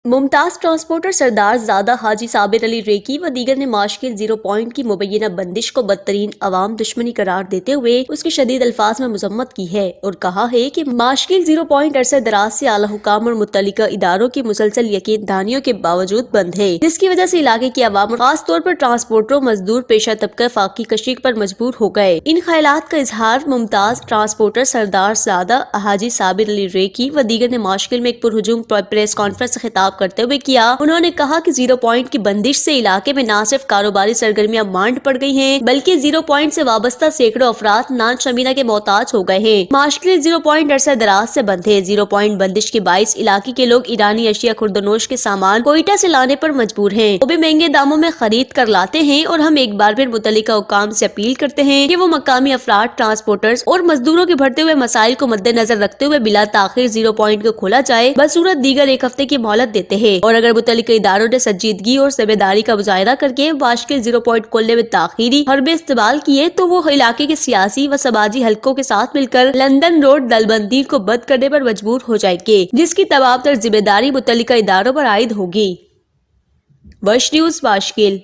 ممتاز transporter سردار زادہ حاجی صابر علی ریکی و دیگر نے ماشکل زیرو پوائنٹ کی مبینہ بندش کو بدترین عوام دشمنی قرار دیتے ہوئے اس کی شدید الفاظ میں مذمت کی ہے اور کہا ہے کہ ماشکل زیرو پوائنٹ عرصہ دراز سے اعلیٰ حکام اور متعلقہ اداروں کی مسلسل یقین دہانیوں کے باوجود بند ہے، جس کی وجہ سے علاقے کی عوام خاص طور پر ٹرانسپورٹروں، مزدور پیشہ طبقہ فاقی کشی پر مجبور ہو گئے۔ ان خیالات کا اظہار ممتاز ٹرانسپورٹر سردار زادہ حاجی صابر علی ریکی و دیگر نے ماشکل میں ایک پرہجوم پریس کانفرنس سے خطاب کرتے ہوئے کیا۔ انہوں نے کہا کہ زیرو پوائنٹ کی بندش سے علاقے میں نہ صرف کاروباری سرگرمیاں مانڈ پڑ گئی ہیں بلکہ زیرو پوائنٹ سے وابستہ سینکڑوں افراد نان شمینہ کے محتاج ہو گئے ہیں۔ ماشکل زیرو پوائنٹ عرصہ دراز سے بند ہے۔ زیرو پوائنٹ بندش کے باعث علاقے کے لوگ ایرانی اشیاء خوردنوش کے سامان کوئٹہ سے لانے پر مجبور ہیں، وہ بھی مہنگے داموں میں خرید کر لاتے ہیں، اور ہم ایک بار پھر متعلقہ حکام سے اپیل کرتے ہیں کہ وہ مقامی افراد، ٹرانسپورٹرز اور مزدوروں کے بڑھتے ہوئے مسائل کو مد نظر رکھتے ہوئے بلا تاخیر زیرو پوائنٹ کو کھولا جائے بصورت دیگر ایک ہفتے کی مہلت دیتے ہیں، اور اگر متعلقہ اداروں نے سنجیدگی اور ذمہ داری کا مظاہرہ کر کے ماشکل زیرو پوائنٹ کھولنے میں تاخیری حربے استعمال کیے تو وہ علاقے کے سیاسی و سماجی حلقوں کے ساتھ مل کر لندن روڈ دلبندی کو بند کرنے پر مجبور ہو جائیں گے، جس کی تمام تر ذمہ داری متعلقہ اداروں پر عائد ہوگی۔ وش نیوز، ماشکل۔